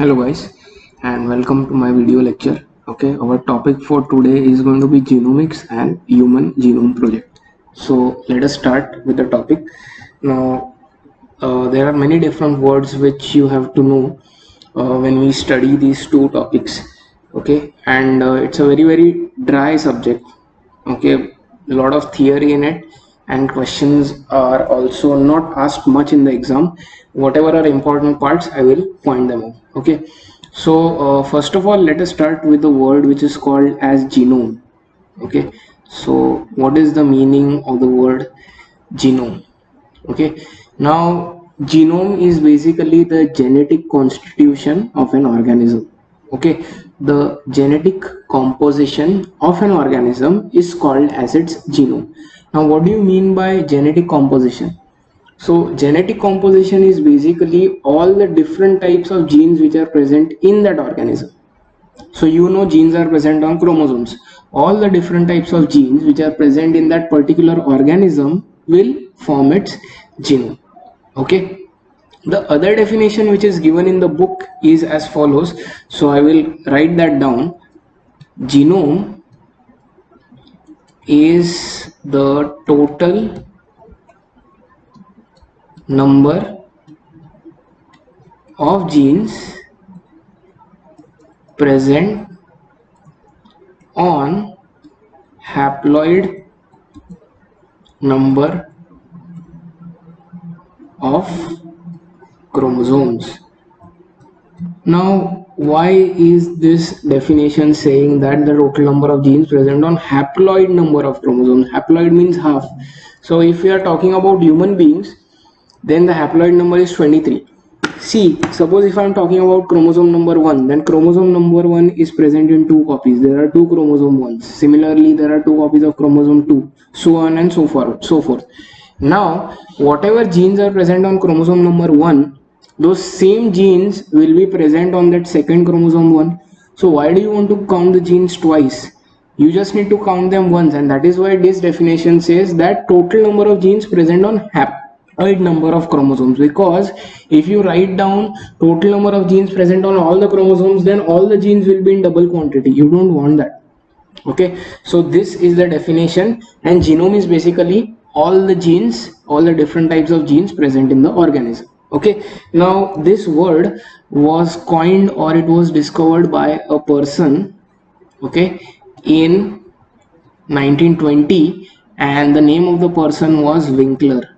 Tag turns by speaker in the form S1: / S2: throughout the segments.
S1: Hello guys, and welcome to my video lecture. Okay, our topic for today is going to be genomics and human genome project. So let us start with the topic. Now there are many different words which you have to know when we study these two topics. Okay, and it's a very dry subject. Okay, a lot of theory in it, and questions are also not asked much in the exam. Whatever are important parts, I will point them out. Okay, so first of all, let us start with the word which is called as genome. Okay, so what is the meaning of the word genome? Okay, now genome is basically the genetic constitution of an organism. Okay, the genetic composition of an organism is called as its genome. Now what do you mean by genetic composition? So genetic composition is basically all the different types of genes which are present in that organism. So you know genes are present on chromosomes. All the different types of genes which are present in that particular organism will form its genome. Okay, the other definition which is given in the book is as follows, so I will write that down. Genome is the total number of genes present on haploid number of chromosomes. Now why is this definition saying that the total number of genes present on haploid number of chromosomes? Haploid means half. So if we are talking about human beings, then the haploid number is 23. See, suppose if I am talking about chromosome number 1, then chromosome number 1 is present in 2 copies. There are 2 chromosome 1s. Similarly, there are 2 copies of chromosome 2, so on and so forth. Now, whatever genes are present on chromosome number 1, those same genes will be present on that second chromosome 1. So why do you want to count the genes twice? You just need to count them once, and that is why this definition says that total number of genes present on haploid number of chromosomes. Because if you write down total number of genes present on all the chromosomes, then all the genes will be in double quantity. You don't want that. Okay, so this is the definition, and genome is basically all the genes, all the different types of genes present in the organism. Okay, now this word was coined, or it was discovered by a person, okay, in 1920, and the name of the person was Winkler.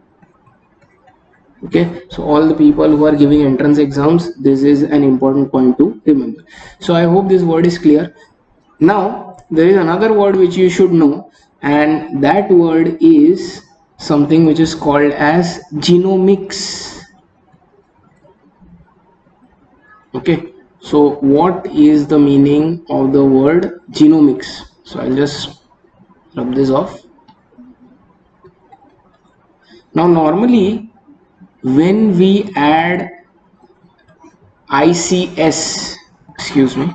S1: Okay, so all the people who are giving entrance exams, this is an important point to remember. So I hope this word is clear. Now there is another word which you should know, and that word is something which is called as genomics. Okay, so what is the meaning of the word genomics? So I'll just rub this off. Now normally when we add ICS, excuse me,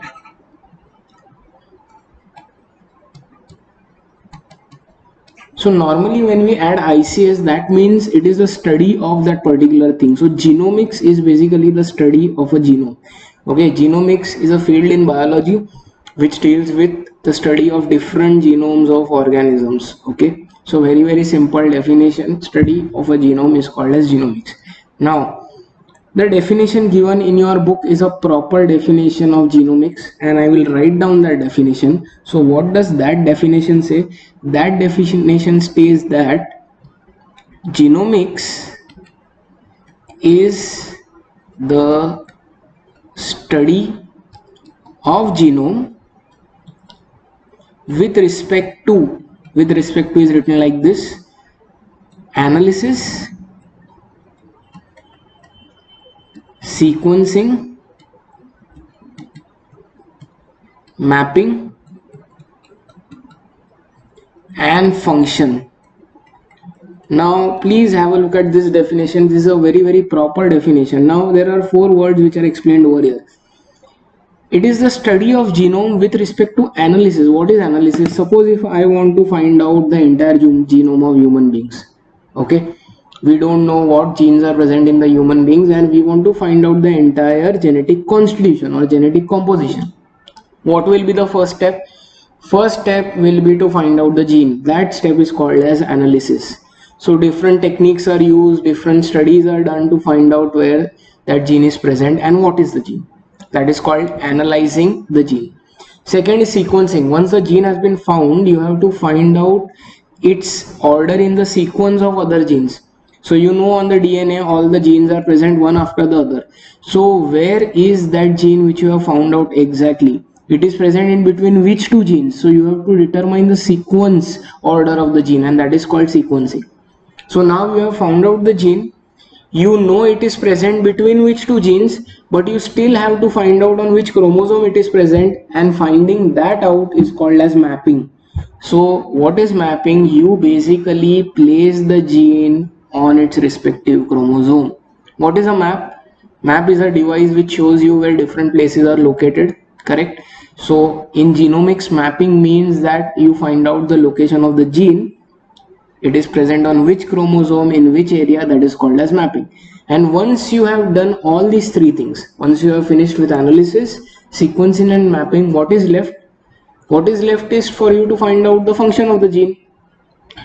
S1: so normally when we add ICS, that means it is a study of that particular thing. So genomics is basically the study of a genome. Okay, genomics is a field in biology which deals with the study of different genomes of organisms. Okay, so very simple definition, study of a genome is called as genomics. Now the definition given in your book is a proper definition of genomics, and I will write down that definition. So what does that definition say? That definition states that genomics is the study of genome with respect to is written like this: analysis, sequencing, mapping, and function. Now please have a look at this definition. This is a very proper definition. Now there are 4 words which are explained over here. It is the study of genome with respect to analysis. What is analysis? Suppose if I want to find out the entire genome of human beings, okay, We don't know what genes are present in the human beings, and we want to find out the entire genetic constitution or genetic composition. What will be the first step? First step will be to find out the gene. That step is called as analysis. So different techniques are used, different studies are done to find out where that gene is present and what is the gene. That is called analyzing the gene. Second is sequencing. Once the gene has been found, you have to find out its order in the sequence of other genes. So you know on the DNA all the genes are present one after the other. So where is that gene which you have found out exactly? It is present in between which two genes? So you have to determine the sequence order of the gene, and that is called sequencing. So now you have found out the gene, you know it is present between which two genes, but you still have to find out on which chromosome it is present, and finding that out is called as mapping. So what is mapping? You basically place the gene on its respective chromosome. What is a map? Map is a device which shows you where different places are located, correct? So in genomics, mapping means that you find out the location of the gene, it is present on which chromosome in which area, that is called as mapping. And once you have done all these three things, once you have finished with analysis, sequencing and mapping, what is left? What is left is for you to find out the function of the gene,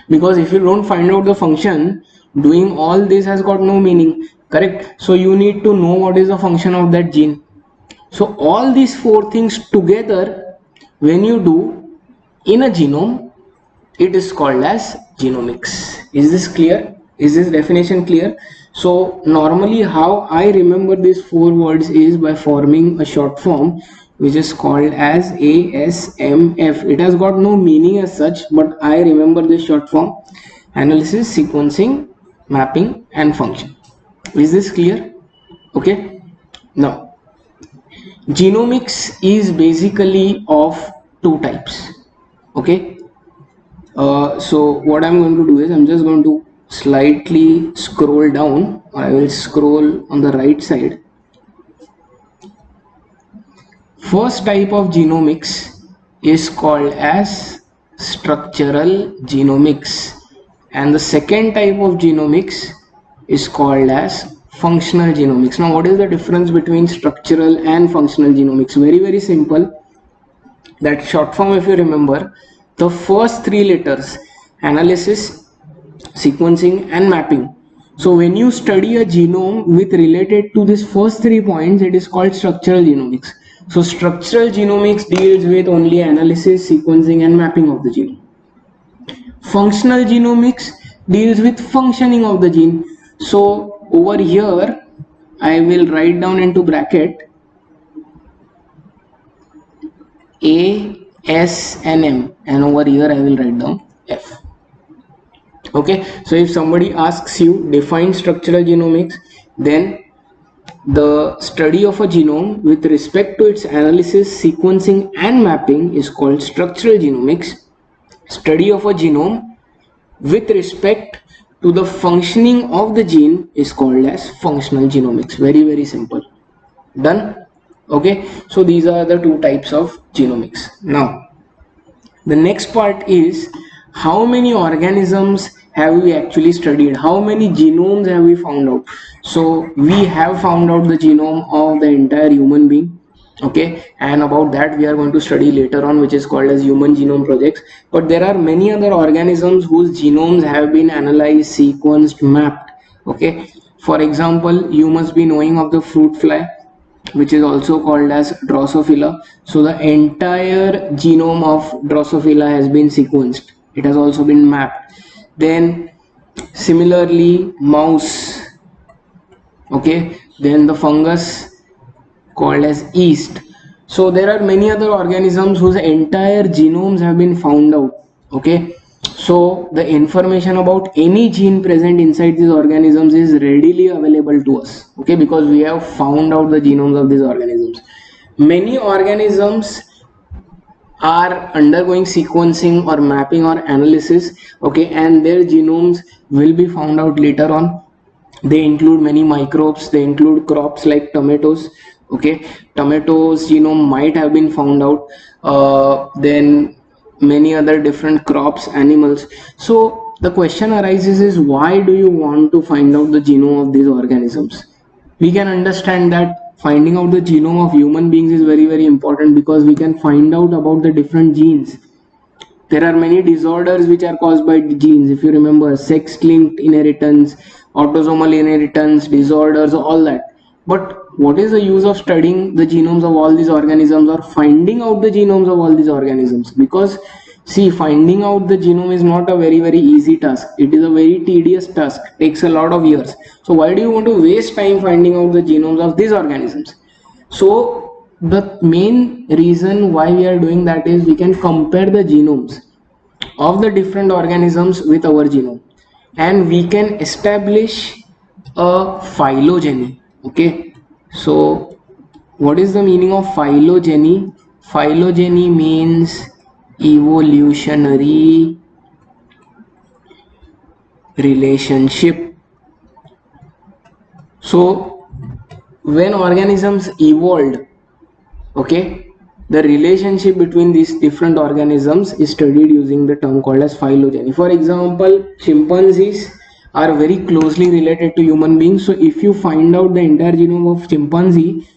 S1: because if you don't find out the function, doing all this has got no meaning, correct? So you need to know what is the function of that gene. So all these four things together, when you do in a genome, it is called as genomics. Is this clear? Is this definition clear? So normally how I remember these four words is by forming a short form which is called as ASMF. It has got no meaning as such, but I remember this short form: analysis, sequencing, mapping and function. Is this clear? Okay. Now genomics is basically of two types. Okay. So what I'm going to do is I'm just going to slightly scroll down. I will scroll on the right side. First type of genomics is called as structural genomics, and the second type of genomics is called as functional genomics. Now what is the difference between structural and functional genomics? Very simple. That short form, if you remember, the first three letters: analysis, sequencing and mapping. So when you study a genome with related to this first 3 points, it is called structural genomics. So structural genomics deals with only analysis, sequencing and mapping of the genome. Functional genomics deals with functioning of the gene. So over here I will write down into bracket A, S and M, and over here I will write down F. Okay, so if somebody asks you define structural genomics, then the study of a genome with respect to its analysis, sequencing and mapping is called structural genomics. Study of a genome with respect to the functioning of the gene is called as functional genomics. Very simple. Done? Okay, so these are the two types of genomics. Now the next part is how many organisms have we actually studied, how many genomes have we found out. So we have found out the genome of the entire human being, okay, and about that we are going to study later on, which is called as human genome projects. But there are many other organisms whose genomes have been analyzed, sequenced, mapped. Okay, for example, you must be knowing of the fruit fly, which is also called as Drosophila. So the entire genome of Drosophila has been sequenced, it has also been mapped. Then similarly mouse, okay, then the fungus called as yeast. So there are many other organisms whose entire genomes have been found out. Okay, so the information about any gene present inside these organisms is readily available to us, okay, because we have found out the genomes of these organisms. Many organisms are undergoing sequencing or mapping or analysis, okay, and their genomes will be found out later on. They include many microbes, they include crops like tomatoes, okay, tomatoes genome might have been found out, then many other different crops, animals. So the question arises is, why do you want to find out the genome of these organisms? We can understand that finding out the genome of human beings is very, very important, because we can find out about the different genes. There are many disorders which are caused by genes. If you remember, sex-linked inheritance, autosomal inheritance disorders, all that. But what is the use of studying the genomes of all these organisms, or finding out the genomes of all these organisms? Because see, finding out the genome is not a very, very easy task. It is a very tedious task, takes a lot of years. So why do you want to waste time finding out the genomes of these organisms? So the main reason why we are doing that is, we can compare the genomes of the different organisms with our genome, and we can establish a phylogeny. Okay, so what is the meaning of phylogeny? Phylogeny means evolutionary relationship. So when organisms evolved, okay, the relationship between these different organisms is studied using the term called as phylogeny. For example, chimpanzees are very closely related to human beings. So if you find out the entire genome of chimpanzee,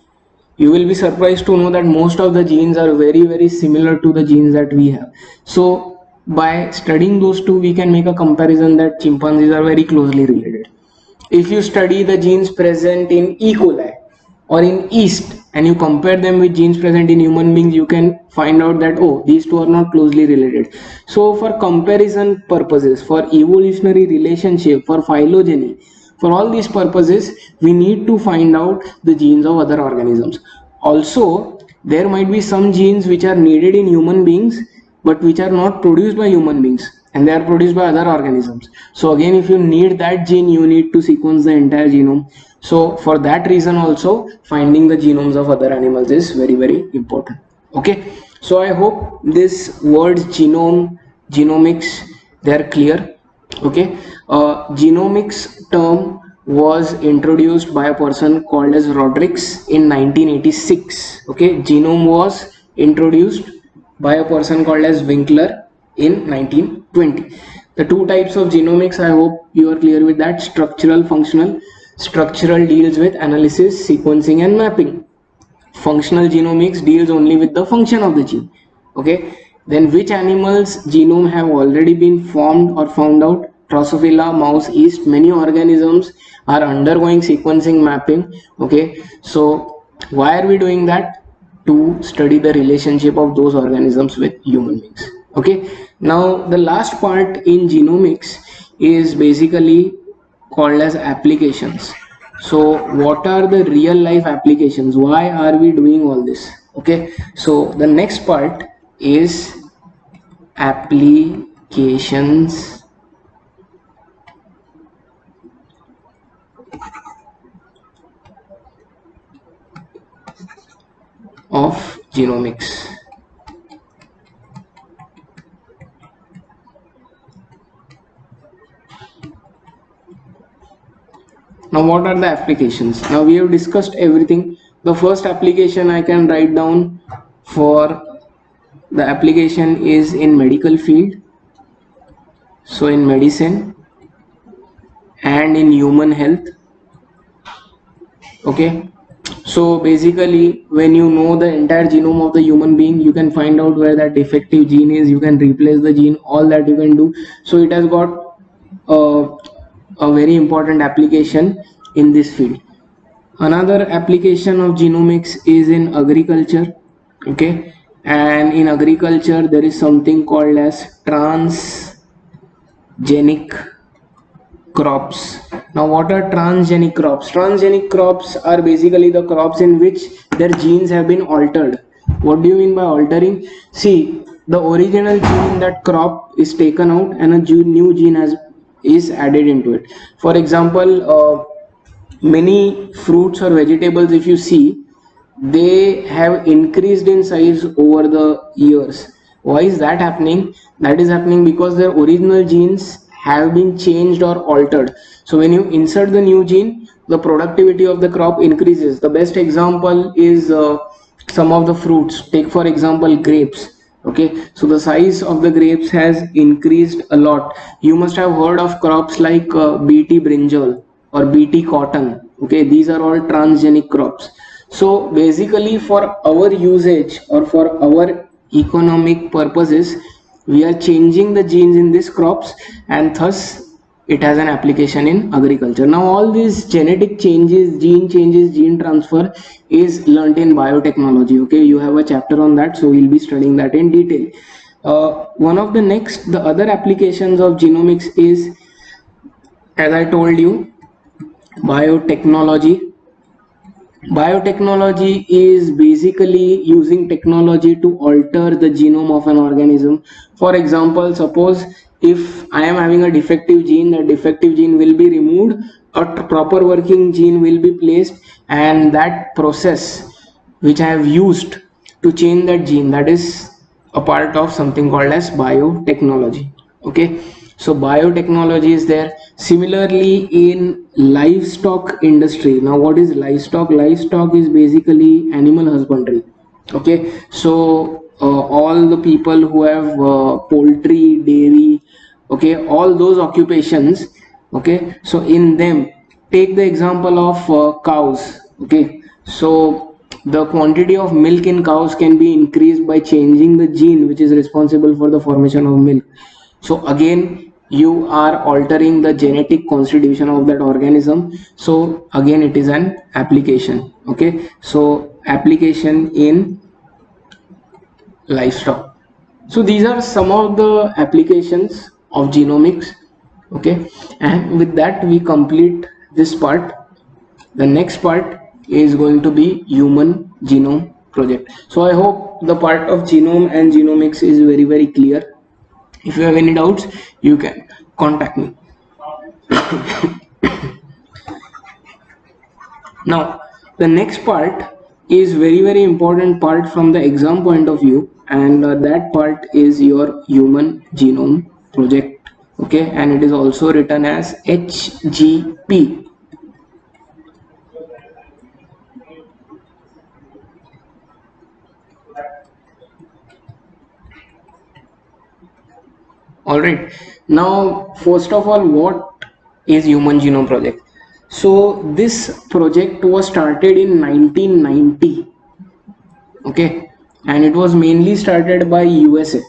S1: you will be surprised to know that most of the genes are very, very similar to the genes that we have. So by studying those two, we can make a comparison that chimpanzees are very closely related. If you study the genes present in E. coli or in yeast, and you compare them with genes present in human beings, you can find out that, oh, these two are not closely related. So for comparison purposes, for evolutionary relationship, for phylogeny, for all these purposes, we need to find out the genes of other organisms. Also, there might be some genes which are needed in human beings, but which are not produced by human beings, and they are produced by other organisms. So again, if you need that gene, you need to sequence the entire genome. So for that reason also, finding the genomes of other animals is very, very important. Okay, so I hope this words genome, genomics, they are clear. Okay, genomics term was introduced by a person called as Rodrigues in 1986. Okay, genome was introduced by a person called as Winkler in 1920. The two types of genomics, I hope you are clear with that: structural, functional. Structural deals with analysis, sequencing and mapping. Functional genomics deals only with the function of the gene. Okay, then which animals genome have already been formed or found out? Drosophila, mouse, yeast, many organisms are undergoing sequencing mapping. Okay, so why are we doing that? To study the relationship of those organisms with human beings. Okay, now the last part in genomics is basically called as applications. So what are the real life applications? Why are we doing all this? Okay, so the next part is applications of genomics. Now what are the applications? Now we have discussed everything. The first application I can write down for the application is in medical field. So in medicine and in human health. Okay, so basically when you know the entire genome of the human being, you can find out where that defective gene is, you can replace the gene, all that you can do. So it has got a very important application in this field. Another application of genomics is in agriculture. Okay, and in agriculture there is something called as transgenic crops. Now what are transgenic crops? Transgenic crops are basically the crops in which their genes have been altered. What do you mean by altering? See, the original gene in that crop is taken out and a new gene is added into it. For example, many fruits or vegetables, if you see, they have increased in size over the years. Why is that happening? That is happening because their original genes have been changed or altered. So when you insert the new gene, the productivity of the crop increases. The best example is some of the fruits. Take for example grapes. Okay, so the size of the grapes has increased a lot. You must have heard of crops like bt brinjal or bt cotton. Okay, these are all transgenic crops. So basically for our usage or for our economic purposes, we are changing the genes in these crops, and thus it has an application in agriculture. Now all these genetic changes, gene transfer is learnt in biotechnology. Okay, you have a chapter on that, so we'll be studying that in detail. One of the other applications of genomics is, as I told you, biotechnology. Biotechnology is basically using technology to alter the genome of an organism. For example, suppose if I am having a defective gene, the defective gene will be removed, a proper working gene will be placed, and that process which I have used to change that gene, that is a part of something called as biotechnology. Okay, so biotechnology is there. Similarly, in livestock industry, now what is livestock? Livestock is basically animal husbandry. Okay, so all the people who have poultry, dairy, okay, all those occupations. Okay, so in them, take the example of cows. Okay, so the quantity of milk in cows can be increased by changing the gene which is responsible for the formation of milk. So again, you are altering the genetic constitution of that organism. So again, it is an application. Okay, so application in livestock. So these are some of the applications of genomics. Okay, and with that we complete this part. The next part is going to be human genome project. So I hope the part of genome and genomics is very clear. If you have any doubts, you can contact me. Now the next part is very important part from the exam point of view, and that part is your human genome project. Okay, and it is also written as HGP. All right, now first of all, what is human genome project? So this project was started in 1990. Okay, and it was mainly started by USA.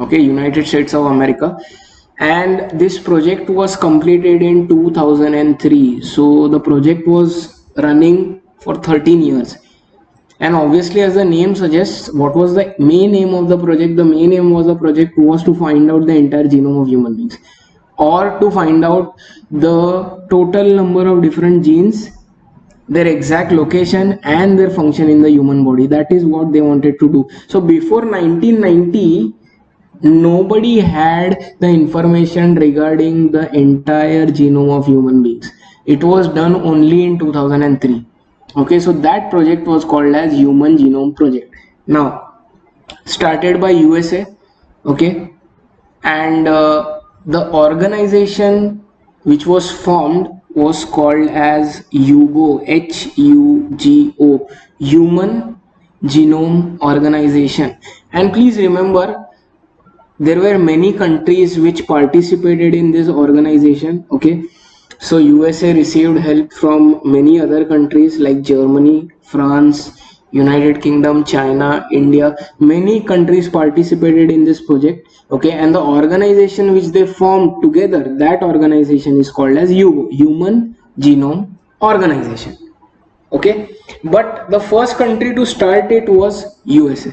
S1: Okay, United States of America, and this project was completed in 2003. So the project was running for 13 years. And obviously, as the name suggests, what was the main aim of the project? The main aim was the project was to find out the entire genome of human beings, or to find out the total number of different genes, their exact location and their function in the human body. That is what they wanted to do. So before 1990, nobody had the information regarding the entire genome of human beings. It was done only in 2003. Okay, so that project was called as human genome project. Now started by USA. Okay, and the organization which was formed was called as HUGO, HUGO, Human Genome Organization. And please remember, there were many countries which participated in this organization. Okay, so USA received help from many other countries like Germany, France, United Kingdom, China, India. Many countries participated in this project. Okay, and the organization which they formed together, that organization is called as HUGO, Human Genome Organization. Okay, but the first country to start it was USA.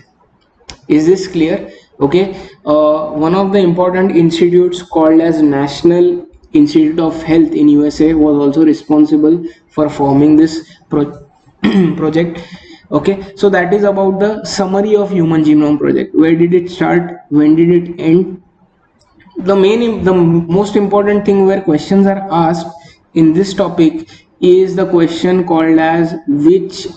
S1: Is this clear? Okay, one of the important institutes called as National Institute of Health in USA was also responsible for forming this project. Okay, so that is about the summary of human genome project. Where did it start? When did it end? The most important thing where questions are asked in this topic is the question called as which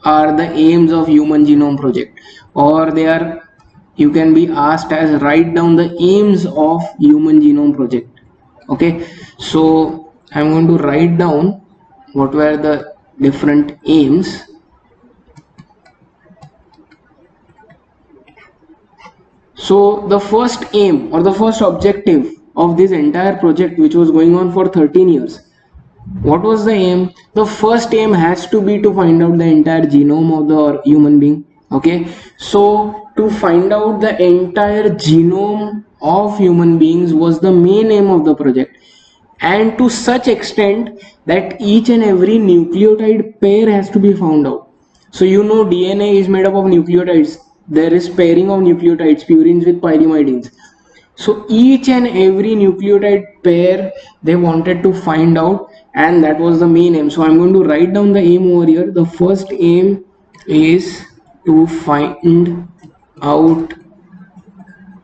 S1: are the aims of human genome project, or they are, you can be asked as write down the aims of human genome project. Okay, so I'm going to write down what were the different aims. So the first aim or the first objective of this entire project, which was going on for 13 years, what was the aim? The first aim has to be to find out the entire genome of the human being. Okay, so to find out the entire genome of human beings was the main aim of the project, and to such extent that each and every nucleotide pair has to be found out. So you know DNA is made up of nucleotides. There is pairing of nucleotides, purines with pyrimidines. So each and every nucleotide pair they wanted to find out, and that was the main aim. So I'm going to write down the aim over here. The first aim is to find out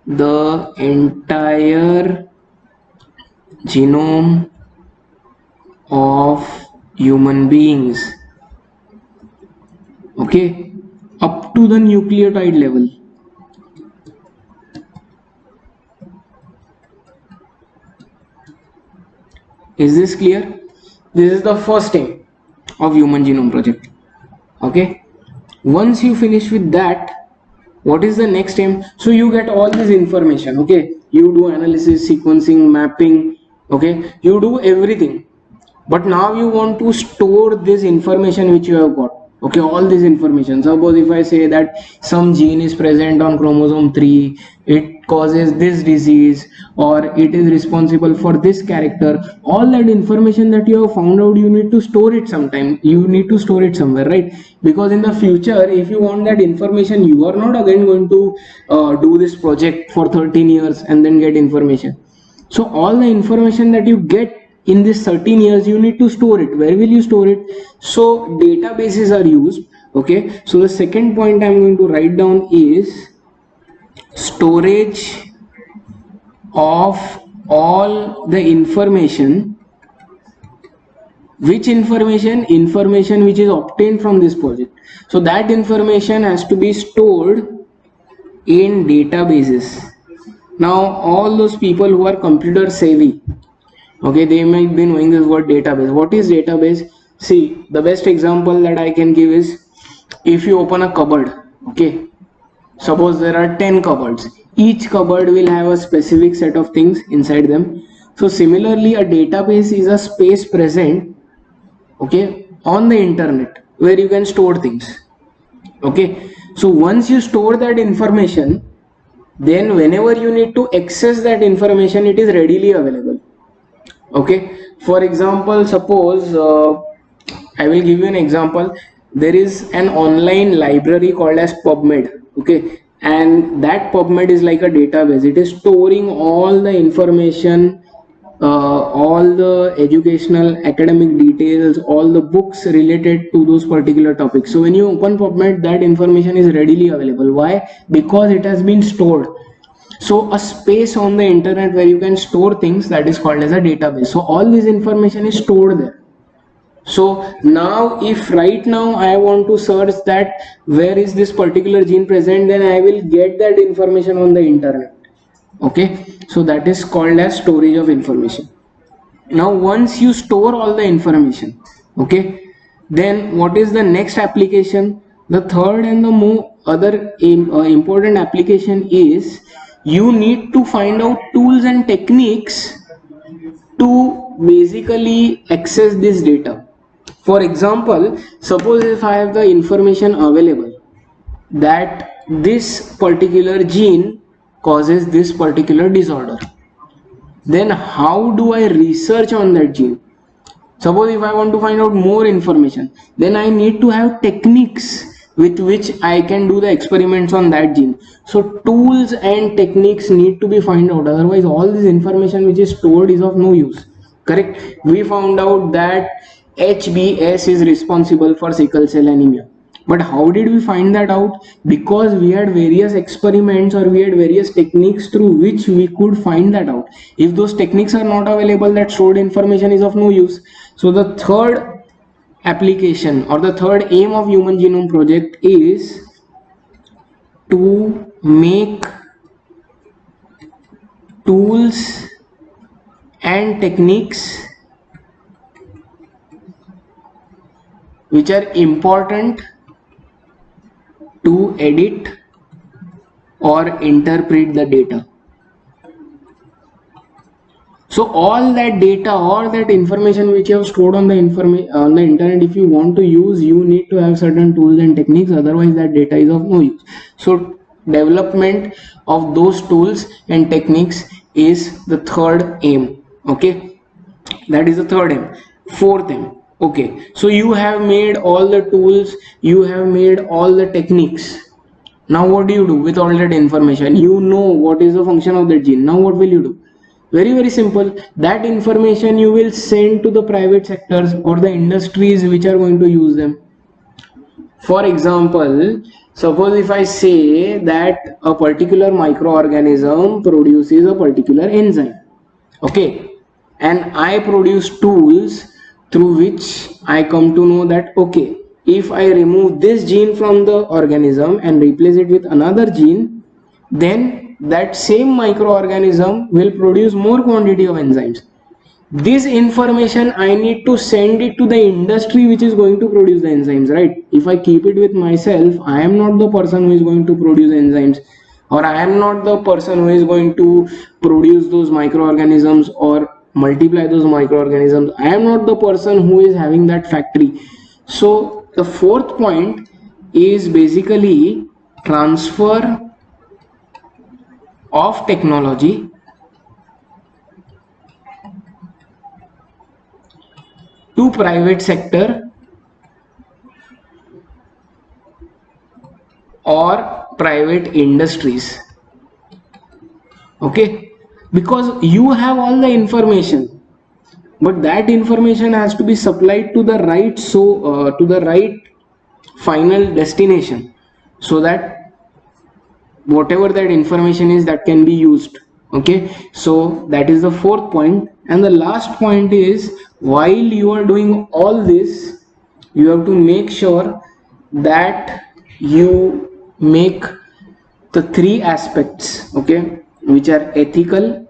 S1: the entire genome of human beings. Okay, up to the nucleotide level. Is this clear? This is the first aim of Human Genome Project. Okay, once you finish with that, what is the next aim? So you get all this information. Okay, you do analysis, sequencing, mapping. Okay, you do everything, but now you want to store this information which you have got. Okay, all this information. Suppose if I say that some gene is present on chromosome 3, it causes this disease, or it is responsible for this character, all that information that you have found out, you need to store it sometime. You need to store it somewhere, right? Because in the future, if you want that information, you are not again going to do this project for 13 years and then get information. So all the information that you get in this 13 years, you need to store it. Where will you store it? So databases are used. Okay, so the second point I'm going to write down is storage of all the information. Which information? Information which is obtained from this project. So that information has to be stored in databases. Now all those people who are computer savvy, okay, they might be knowing this word database. What is database? See, the best example that I can give is, if you open a cupboard, okay, suppose there are 10 cupboards, each cupboard will have a specific set of things inside them. So similarly, a database is a space present, okay, on the internet where you can store things. Okay, so once you store that information, then whenever you need to access that information, it is readily available. Okay, for example, suppose I will give you an example. There is an online library called as PubMed. Okay, and that PubMed is like a database. It is storing all the information, all the educational academic details, all the books related to those particular topics. So when you open PubMed, that information is readily available. Why? Because it has been stored. So a space on the internet where you can store things, that is called as a database. So all this information is stored there. So now if right now I want to search that where is this particular gene present, then I will get that information on the internet. Okay, so that is called as storage of information. Now once you store all the information, okay, then what is the next application? The third and the more other important application is, you need to find out tools and techniques to basically access this data. For example, suppose if I have the information available that this particular gene causes this particular disorder, then how do I research on that gene? Suppose if I want to find out more information, then I need to have techniques with which I can do the experiments on that gene. So tools and techniques need to be found out, otherwise all this information which is stored is of no use. Correct? We found out that HBS is responsible for sickle cell anemia. But how did we find that out? Because we had various experiments, or we had various techniques through which we could find that out. If those techniques are not available, that stored information is of no use. So the third application or the third aim of Human Genome Project is to make tools and techniques which are important to edit or interpret the data. So all that data, all that information which you have stored on the internet, if you want to use, you need to have certain tools and techniques, otherwise that data is of no use. So development of those tools and techniques is the third aim. Okay, that is the third aim. Fourth aim, okay, so you have made all the tools, you have made all the techniques. Now what do you do with all that information? You know what is the function of that gene. Now what will you do? Very simple. That information you will send to the private sectors or the industries which are going to use them. For example, suppose if I say that a particular microorganism produces a particular enzyme, okay, and I produce tools through which I come to know that, okay, if I remove this gene from the organism and replace it with another gene, then that same microorganism will produce more quantity of enzymes. This information I need to send it to the industry which is going to produce the enzymes, right? If I keep it with myself, I am not the person who is going to produce enzymes, or I am not the person who is going to produce those microorganisms or multiply those microorganisms. I am not the person who is having that factory. So the fourth point is basically transfer of technology to private sector or private industries. Okay, because you have all the information, but that information has to be supplied to the right to the right final destination, so that whatever that information is, that can be used. Okay, so that is the fourth point. And the last point is, while you are doing all this, you have to make sure that you make the three aspects, okay, which are ethical,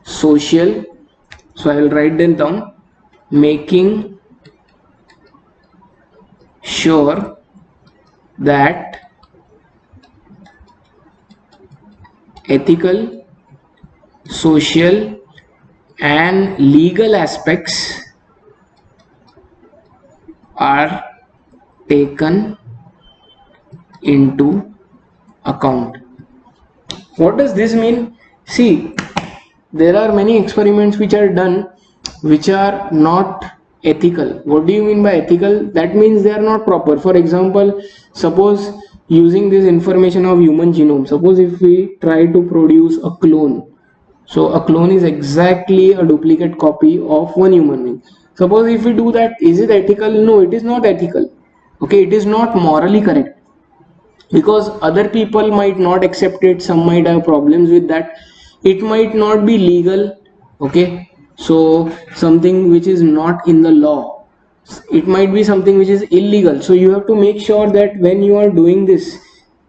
S1: social, so I will write them down, making sure that ethical, social and legal aspects are taken into account. What does this mean? See, there are many experiments which are done which are not ethical. What do you mean by ethical? That means they are not proper. For example, suppose using this information of human genome, suppose if we try to produce a clone, so a clone is exactly a duplicate copy of one human being. Suppose if we do that, is it ethical? No, it is not ethical. Okay, it is not morally correct, because other people might not accept it, some might have problems with that, it might not be legal. Okay, so something which is not in the law, it might be something which is illegal. So you have to make sure that when you are doing this,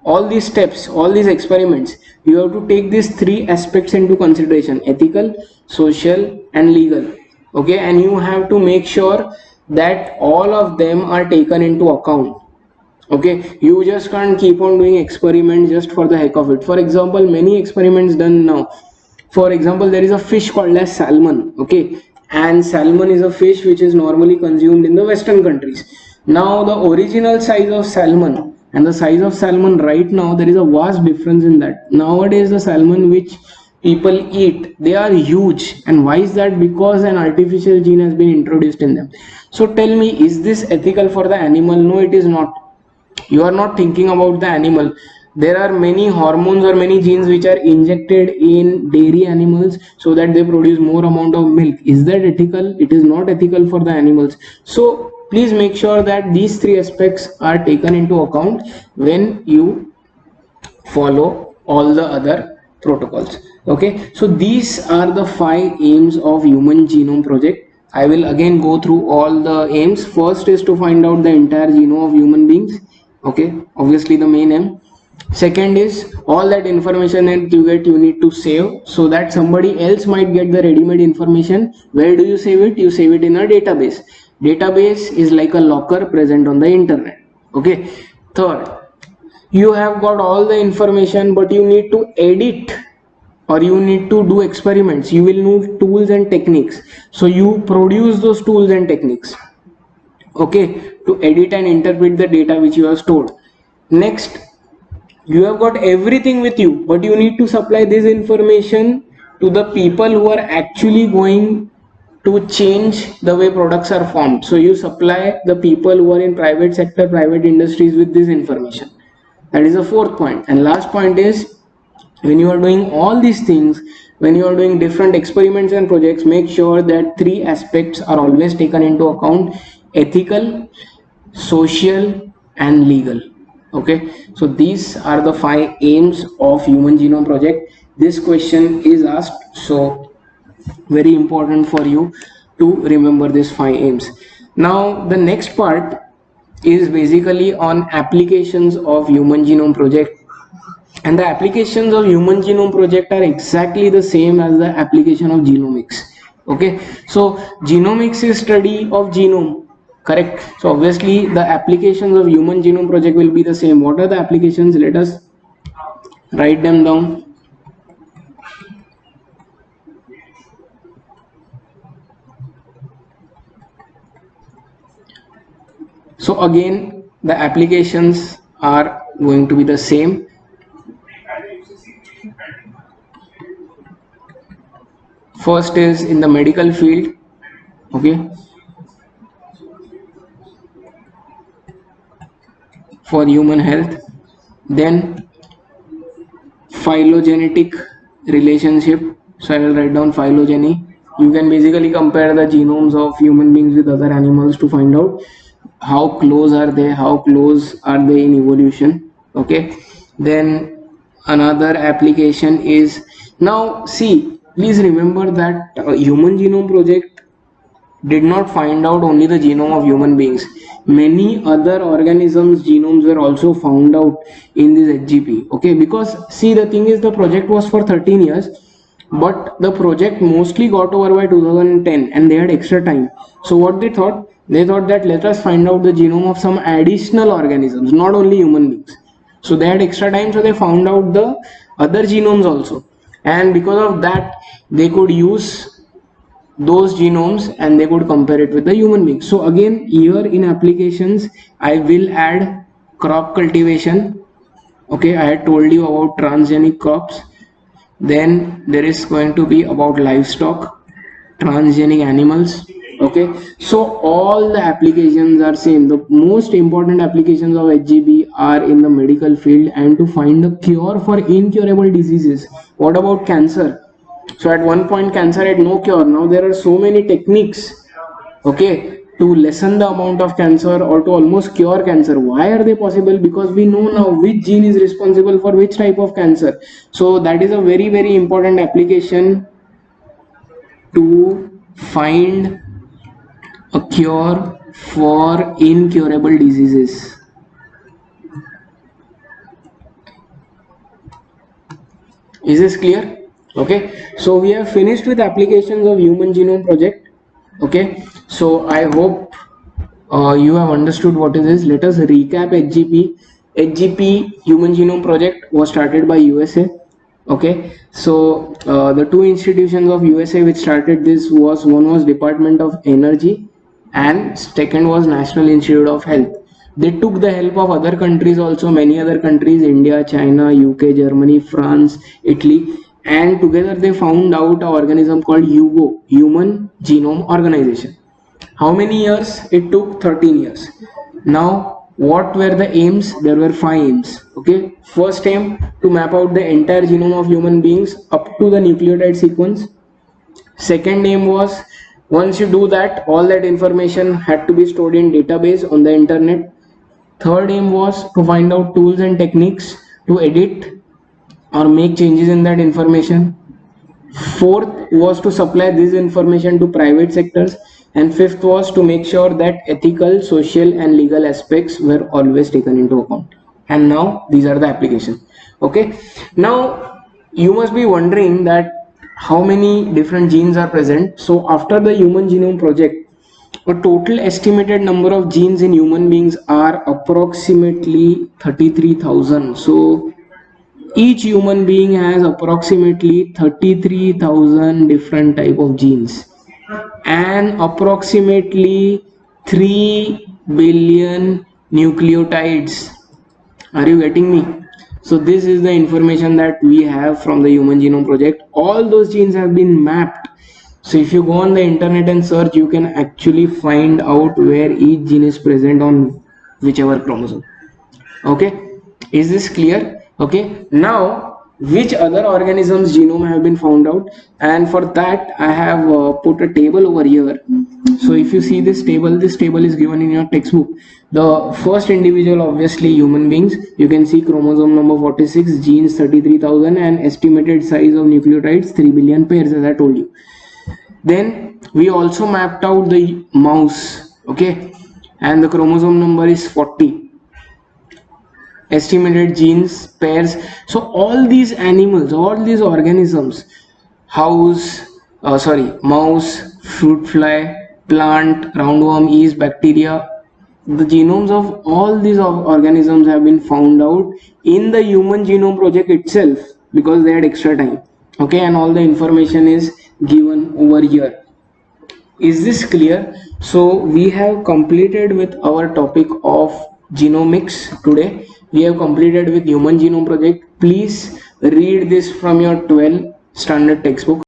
S1: all these steps, all these experiments, you have to take these three aspects into consideration: ethical, social and legal. Okay, and you have to make sure that all of them are taken into account. Okay, you just can't keep on doing experiments just for the heck of it. For example, many experiments done now. For example, there is a fish called as salmon. Okay, and salmon is a fish which is normally consumed in the western countries. Now the original size of salmon and the size of salmon right now, there is a vast difference in that. Nowadays the salmon which people eat, they are huge. And why is that? Because an artificial gene has been introduced in them. So tell me, is this ethical for the animal? No, it is not. You are not thinking about the animal. There are many hormones or many genes which are injected in dairy animals so that they produce more amount of milk. Is that ethical? It is not ethical for the animals. So please make sure that these three aspects are taken into account when you follow all the other protocols. Okay, so these are the 5 aims of Human Genome Project. I will again go through all the aims. First is to find out the entire genome of human beings. Okay, obviously the main aim. Second is all that information that you get, you need to save so that somebody else might get the ready-made information. Where do you save it? You save it in a database. Database is like a locker present on the internet. Okay. Third, you have got all the information, but you need to edit or you need to do experiments. You will need tools and techniques, so you produce those tools and techniques, okay, to edit and interpret the data which you have stored. Next, you have got everything with you, but you need to supply this information to the people who are actually going to change the way products are formed. So you supply the people who are in private sector, private industries with this information. That is the fourth point. And last point is, when you are doing all these things, when you are doing different experiments and projects, make sure that three aspects are always taken into account: ethical, social and legal. Okay, so these are the 5 aims of Human Genome Project. This question is asked, so very important for you to remember these 5 aims. Now the next part is basically on applications of Human Genome Project, and the applications of Human Genome Project are exactly the same as the application of genomics. Okay, so genomics is study of genome, correct? So obviously the applications of Human Genome Project will be the same. What are the applications? Let us write them down. So again, the applications are going to be the same. First is in the medical field, okay, for human health. Then phylogenetic relationship, so I will write down phylogeny. You can basically compare the genomes of human beings with other animals to find out how close are they, how close are they in evolution. Okay, then another application is, now see, please remember that Human Genome Project did not find out only the genome of human beings. Many other organisms genomes were also found out in this HGP. Okay, because see, the thing is, the project was for 13 years, but the project mostly got over by 2010 and they had extra time. So what they thought? They thought that let us find out the genome of some additional organisms, not only human beings. So they had extra time, so they found out the other genomes also, and because of that they could use those genomes and they could compare it with the human being. So again, here in applications I will add crop cultivation. Okay, I had told you about transgenic crops. Then there is going to be about livestock, transgenic animals. Okay, so all the applications are same. The most important applications of HGB are in the medical field and to find the cure for incurable diseases. What about cancer? So at one point cancer had no cure. Now there are so many techniques, okay, to lessen the amount of cancer or to almost cure cancer. Why are they possible? Because we know now which gene is responsible for which type of cancer. So that is a very, very important application to find a cure for incurable diseases. Is this clear? Okay, so we have finished with applications of Human Genome Project. Okay, so I hope you have understood what it is. Let us recap HGP. HGP, Human Genome Project, was started by USA. Okay, so the two institutions of USA which started this was, one was Department of Energy and second was National Institute of Health. They took the help of other countries also, many other countries, India, China, UK, Germany, France, Italy, and together they found out an organism called HUGO, Human Genome Organization. How many years it took? 13 years. Now what were the aims? There were 5 aims. Okay, first aim, to map out the entire genome of human beings up to the nucleotide sequence. Second aim was, once you do that, all that information had to be stored in database on the internet. Third aim was to find out tools and techniques to edit or make changes in that information. Fourth was to supply this information to private sectors, and fifth was to make sure that ethical, social and legal aspects were always taken into account. And now these are the applications. Okay, now you must be wondering that how many different genes are present. So after the Human Genome Project, A total estimated number of genes in human beings are approximately 33,000. So each human being has approximately 33,000 different type of genes and approximately 3 billion nucleotides. Are you getting me? So this is the information that we have from the Human Genome Project. All those genes have been mapped. So if you go on the internet and search, you can actually find out where each gene is present on whichever chromosome. Okay, is this clear? Okay, now which other organisms genome have been found out, and for that I have put a table over here. So if you see this table is given in your textbook. The first individual, obviously human beings, you can see chromosome number 46, genes 33,000, and estimated size of nucleotides 3 billion pairs, as I told you. Then we also mapped out the mouse, okay, and the chromosome number is 40, estimated genes pairs. So all these animals, all these organisms, mouse, fruit fly, plant, roundworm, yeast, bacteria, the genomes of all these organisms have been found out in the Human Genome Project itself, because they had extra time. Okay, and all the information is given over here. Is this clear? So we have completed with our topic of genomics today. We have completed with Human Genome Project. Please read this from your 12th standard textbook.